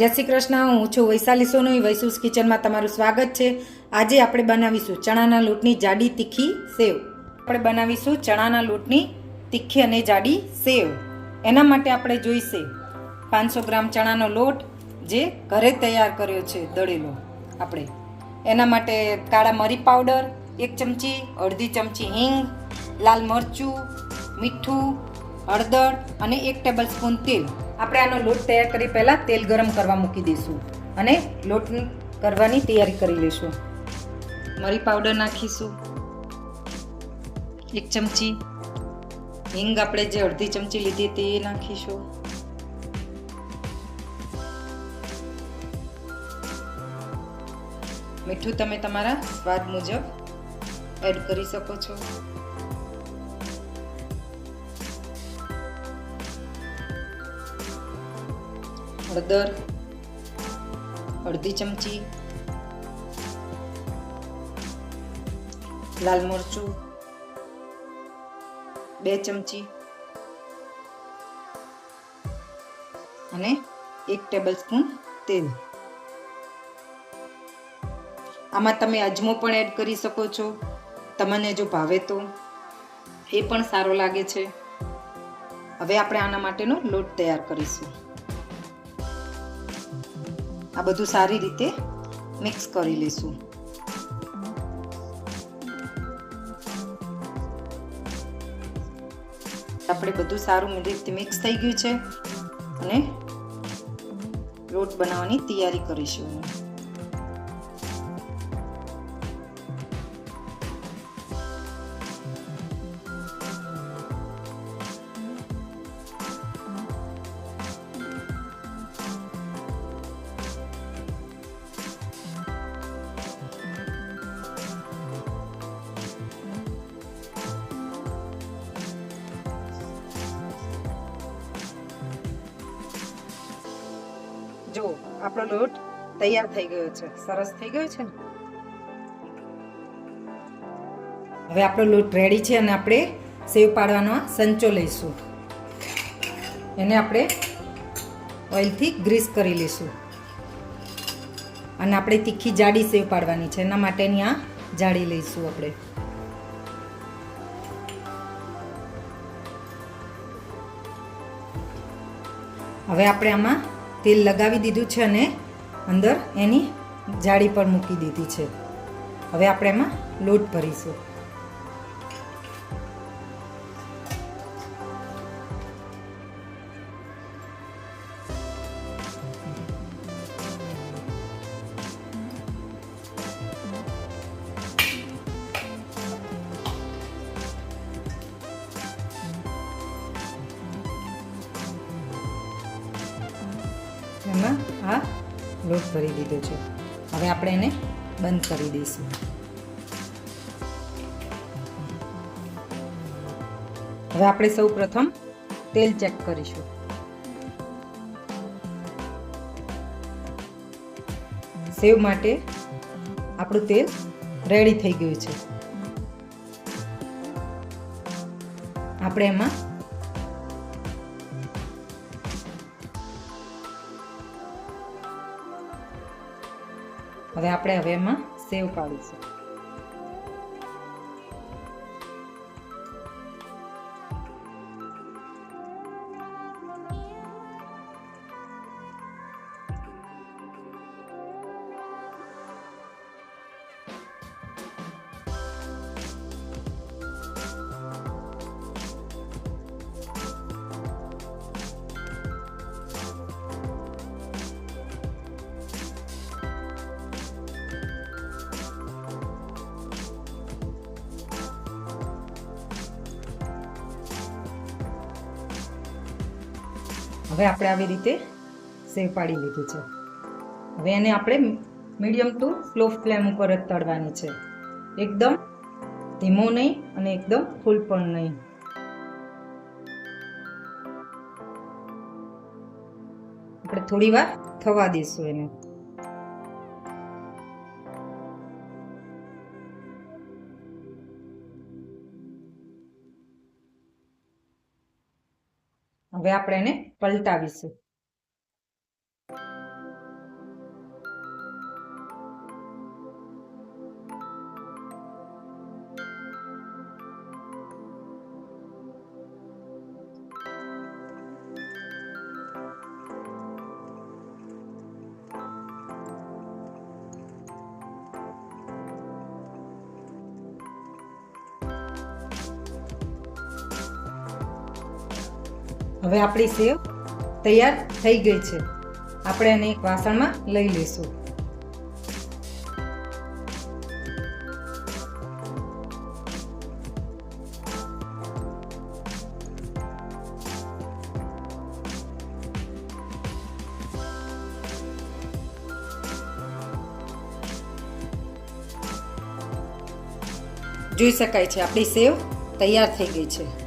જય શ્રી કૃષ્ણ. હું છું વૈશાલી સોનોઈ. વૈશુસ કિચનમાં તમારું સ્વાગત છે. આજે આપણે બનાવીશું ચણાના લોટની જાડી તીખી સેવ. આપણે બનાવીશું ચણાના લોટની તીખી અને જાડી સેવ. એના માટે આપણે જોઈશે 500 ગ્રામ ચણાનો લોટ, જે ઘરે તૈયાર કર્યો છે દળેલો. આપણે એના માટે કાળા મરી પાવડર 1 ચમચી, અડધી ચમચી હિંગ, લાલ મરચું, મીઠું, હળદર અને 1 ટેબલ સ્પૂન તેલ. આપણે આનો લોટ તૈયાર કરી પહેલાં તેલ ગરમ કરવા મૂકી દઈશું અને લોટ કરવાની તૈયારી કરી લઈશું. મરી પાવડર નાખીશું 1 ચમચી, હિંગ આપણે જે અડધી ચમચી લીધી તે નાખીશું, મીઠું તમે તમારા સ્વાદ મુજબ એડ કરી શકો છો. હળદર અડધી ચમચી, લાલ મરચું 2 ચમચી અને 1 ટેબલ સ્પૂન તેલ. આમાં તમે અજમો પણ એડ કરી શકો છો, તમને જો ભાવે તો. એ પણ સારો લાગે છે. હવે આપણે આના માટેનો લોટ તૈયાર કરીશું. આ બધું સારી રીતે મિક્સ કરી લઈશું. આપણે બધું સારું રીતે મિક્સ થઈ ગયું છે અને લોટ બનાવવાની તૈયારી કરીશું. જો આપણો લોટ તૈયાર થઈ ગયો છે, સરસ થઈ ગયો છે. હવે આપણો લોટ રેડી છે અને આપણે સેવ પાડવાનો સંચો લઈશું. એને આપણે ઓઇલથી ગ્રીસ કરી લઈશું અને આપણે તીખી જાડી સેવ પાડવાની છે. એના માટેની આ જાડી લઈશું આપણે. હવે આપણે આમાં તેલ લગાવી દીધું છે અને અંદર એની જાળી પર મૂકી દીધી છે. હવે આપણે એમાં લોટ ભરીશું. એમાં આ લોટ ભરી દીધો છે. હવે આપણે એને બંધ કરી દઈશું. હવે આપણે સૌ પ્રથમ તેલ ચેક કરીશું. સેવ માટે આપણું તેલ રેડી થઈ ગયું છે. આપણે એમાં હવે એમાં સેવ પાડીશું. હવે આપણે આવી રીતે સેવ પાડી લીધું છે. હવે એને આપણે મીડિયમ ટુ સ્લો ફ્લેમ ઉપર જ તળવાની છે. એકદમ ધીમો નહીં અને એકદમ ફૂલ પણ નહીં. આપણે થોડી વાર થવા દઈશું એને. હવે આપણે એને પલટાવીશું. હવે આપણી સેવ તૈયાર થઈ ગઈ છે. આપણે આને એક વાસણમાં લઈ લઈશું. જોઈ શકાય છે આપણી સેવ તૈયાર થઈ ગઈ છે.